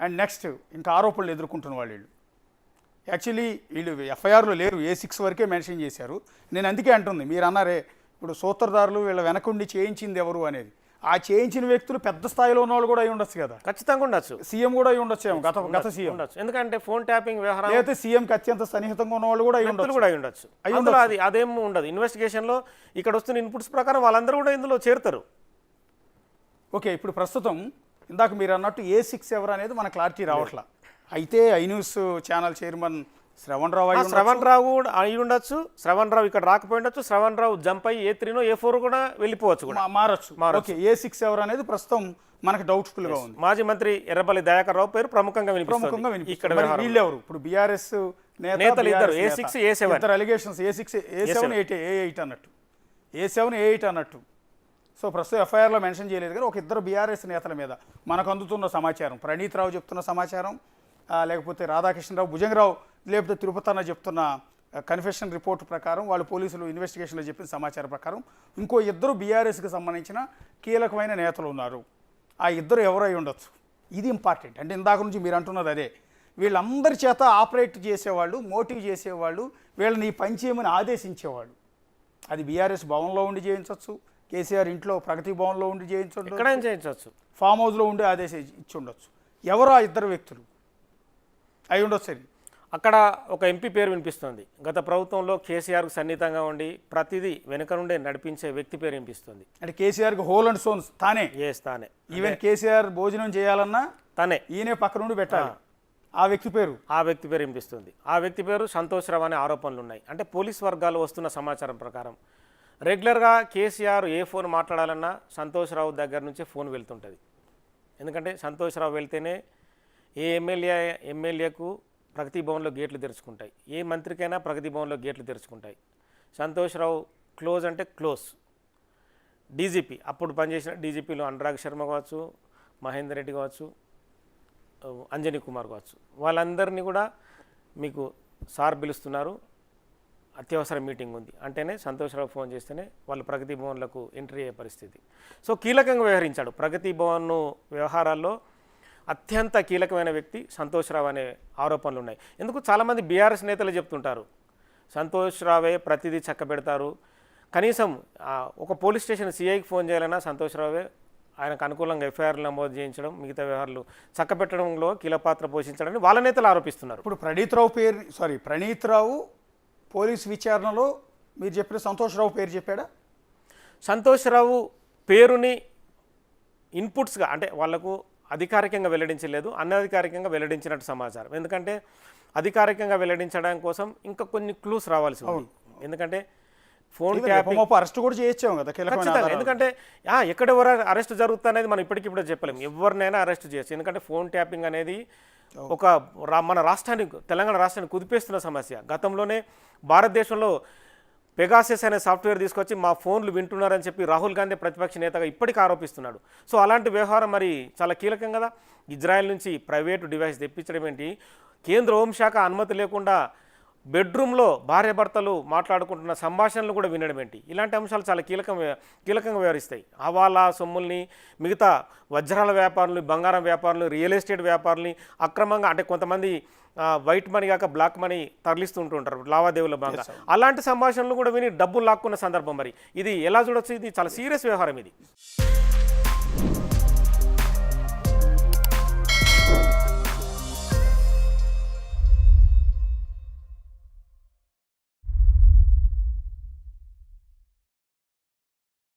And next ఇంకా ఆరోపణలు ఎదుర్కొంటున్న వాళ్ళు యాక్చువల్లీ వీళ్ళు ఎఫ్ఐఆర్లో లేరు, A6 వరకే మెన్షన్ చేశారు. నేను అందుకే అంటుంది, మీరు అన్నారే ఇప్పుడు సూత్రధారులు వీళ్ళ వెనకుండి చేయించింది ఎవరు అనేది. ఆ చేయించిన వ్యక్తులు పెద్ద స్థాయిలో ఉన్న వాళ్ళు కూడా అయి ఉండొచ్చు కదా. ఖచ్చితంగా ఉండొచ్చు. సీఎం కూడా అయి ఉండొచ్చు, గత సీఎం ఉండొచ్చు. ఎందుకంటే ఫోన్ ట్యాపింగ్ వ్యవహారం అయితే సీఎంకి అత్యంత సన్నిహితంగా ఉన్న వాళ్ళు కూడా అయి ఉండొచ్చు. అందులో అదేం ఉండదు. ఇన్వెస్టిగేషన్లో ఇక్కడ వస్తున్న ఇన్పుట్స్ ప్రకారం వాళ్ళందరూ కూడా ఇందులో చేరుతారు. ఓకే, ఇప్పుడు ప్రస్తుతం ఇందాక మీరు అన్నట్టు A6 ఎవరు అనేది మన క్లారిటీ రావట్లా. అయితే I news channel chairman Shravan Rao అయి ఉండొచ్చు. శ్రవణ్ రావు ఇక్కడ రాకపోయి ఉండొచ్చు. శ్రవణ్ రావు జంప్ అయ్యి A3 A4 కూడా వెళ్ళిపోవచ్చు, కూడా మారచ్చు. ఓకే, A6 ఎవరు అనేది ప్రస్తుతం మనకు డౌట్ఫుల్ గా ఉంది. మాజీ మంత్రి ఎర్రబల్లి దయాకర్ రావు పేరు ప్రముఖంగా వినిపిస్తుంది. ఇక్కడ వీళ్ళెవరు ఇప్పుడు బీఆర్ఎస్ నేతలు ఇద్దరు A6 A7 ఇద్దరు అలిగేషన్స్ A6 A7 A8 అన్నట్టు, A7 A8 అన్నట్టు. సో ప్రస్తుతం ఎఫ్ఐఆర్లో మెన్షన్ చేయలేదు కానీ ఒక ఇద్దరు బీఆర్ఎస్ నేతల మీద మనకు అందుతున్న సమాచారం, ప్రణీత్ రావు చెప్తున్న సమాచారం, లేకపోతే రాధాకృష్ణరావు, భుజంగరావు, లేకపోతే తిరుపతి అన్న చెప్తున్న కన్ఫెషన్ రిపోర్ట్ ప్రకారం, వాళ్ళు పోలీసులు ఇన్వెస్టిగేషన్లో చెప్పిన సమాచారం ప్రకారం ఇంకో ఇద్దరు బీఆర్ఎస్కి సంబంధించిన కీలకమైన నేతలు ఉన్నారు. ఆ ఇద్దరు ఎవరై ఉండొచ్చు, ఇది ఇంపార్టెంట్. అంటే ఇందాక నుంచి మీరు అంటున్నది అదే, వీళ్ళందరి చేత ఆపరేట్ చేసేవాళ్ళు, మోటివ్ చేసేవాళ్ళు, వీళ్ళని ఈ పని చేయమని ఆదేశించేవాళ్ళు. అది బీఆర్ఎస్ భవన్లో ఉండి చేయించవచ్చు, కేసీఆర్ ఇంట్లో ప్రగతి భవన్లో ఉండి చేయించవచ్చు, ఫామ్ హౌస్లో ఉండి ఇచ్చి ఉండొచ్చు. ఎవరు ఆ ఇద్దరు వ్యక్తులు అయి ఉండొచ్చు. అక్కడ ఒక ఎంపీ పేరు వినిపిస్తుంది. గత ప్రభుత్వంలో కేసీఆర్కు సన్నిహితంగా ఉండి ప్రతిదీ వెనుక నుండే నడిపించే వ్యక్తి పేరు వినిపిస్తుంది. అంటే కేసీఆర్కి హోల్ అండ్ సోన్స్ తానే. తానే. ఈవెన్ కేసీఆర్ భోజనం చేయాలన్నా తనే, ఈయనే పక్క నుండి పెట్టాలి. ఆ వ్యక్తి పేరు వినిపిస్తుంది. ఆ వ్యక్తి పేరు సంతోష్ రావు అనే ఆరోపణలు ఉన్నాయి. అంటే పోలీస్ వర్గాలు వస్తున్న సమాచారం ప్రకారం రెగ్యులర్గా కేసీఆర్ ఏ ఫోన్ మాట్లాడాలన్నా సంతోష్ రావు దగ్గర నుంచే ఫోన్ వెళ్తుంటుంది. ఎందుకంటే సంతోష్ రావు వెళ్తేనే ఏ ఎమ్మెల్యేకు ప్రగతి భవన్లో గేట్లు తెరుచుకుంటాయి, ఏ మంత్రికైనా ప్రగతి భవన్లో గేట్లు తెరుచుకుంటాయి. సంతోష్ రావు క్లోజ్ అంటే క్లోజ్. డీజీపీ అప్పుడు పనిచేసిన డీజీపీలో అనురాగ్ శర్మ కావచ్చు, మహేందర్ రెడ్డి కావచ్చు, అంజనీ కుమార్ కావచ్చు, వాళ్ళందరినీ కూడా మీకు సార్ పిలుస్తున్నారు, అత్యవసర మీటింగ్ ఉంది అంటేనే సంతోష్ రావు ఫోన్ చేస్తేనే వాళ్ళు ప్రగతి భవన్లకు ఎంట్రీ అయ్యే పరిస్థితి. సో కీలకంగా వ్యవహరించాడు. ప్రగతి భవన్ వ్యవహారాల్లో అత్యంత కీలకమైన వ్యక్తి సంతోష్ రావు అనే ఆరోపణలు ఉన్నాయి. ఎందుకు చాలామంది బీఆర్ఎస్ నేతలు చెప్తుంటారు సంతోష్ రావే ప్రతిదీ చక్కబెడతారు, కనీసం ఒక పోలీస్ స్టేషన్ సిఐకి ఫోన్ చేయాలన్నా సంతోష్ రావే ఆయనకు అనుకూలంగా ఎఫ్ఐఆర్లు నమోదు చేయించడం, మిగతా వ్యవహారాలు చక్కబెట్టడంలో కీలక పాత్ర పోషించడని వాళ్ళ నేతలు ఆరోపిస్తున్నారు. ఇప్పుడు ప్రణీత్ రావు పోలీస్ విచారణలో మీరు చెప్పిన సంతోష్ రావు పేరు చెప్పాడా? సంతోష్ రావు పేరుని ఇన్పుట్స్గా, అంటే వాళ్లకు అధికారికంగా వెల్లడించలేదు, అనధికారికంగా వెల్లడించినట్టు సమాచారం. ఎందుకంటే అధికారికంగా వెల్లడించడం కోసం ఇంకా కొన్ని క్లూస్ రావాల్సి ఉంది. ఎందుకంటే ఫోన్ ట్యాపింగ్ అరెస్ట్ కూడా చేయొచ్చాము కదా ఖచ్చితంగా. ఎందుకంటే ఎక్కడెవరు అరెస్ట్ జరుగుతుంది మనం ఇప్పటికిప్పుడు చెప్పలేము. ఎవరినైనా అరెస్ట్ చేయొచ్చు. ఎందుకంటే ఫోన్ ట్యాపింగ్ అనేది ఒక మన రాష్ట్రానికి, తెలంగాణ రాష్ట్రాన్ని కుదిపేస్తున్న సమస్య. గతంలోనే భారతదేశంలో పెగాసెస్ అనే సాఫ్ట్వేర్ తీసుకొచ్చి మా ఫోన్లు వింటున్నారని చెప్పి రాహుల్ గాంధీ ప్రతిపక్ష నేతగా ఇప్పటికీ ఆరోపిస్తున్నాడు. సో అలాంటి వ్యవహారం మరి చాలా కీలకం కదా. ఇజ్రాయెల్ నుంచి ప్రైవేటు డివైస్ తెప్పించడం ఏంటి, కేంద్ర హోంశాఖ అనుమతి లేకుండా బెడ్రూమ్లో భార్యాభర్తలు మాట్లాడుకుంటున్న సంభాషణలు కూడా వినడం ఏంటి, ఇలాంటి అంశాలు చాలా కీలకంగా వ్యవహరిస్తాయి. హవాలా సొమ్ముల్ని, మిగతా వజ్రాల వ్యాపారులు, బంగారం వ్యాపారులు, రియల్ ఎస్టేట్ వ్యాపారుల్ని అక్రమంగా, అంటే కొంతమంది వైట్ మనీ కాక బ్లాక్ మనీ తరలిస్తుంటూ ఉంటారు లావాదేవీల భాగంగా, అలాంటి సంభాషణలు కూడా విని డబ్బులు లాక్కున్న సందర్భం. మరి ఇది ఎలా చూడొచ్చు? ఇది చాలా సీరియస్ వ్యవహారం ఇది.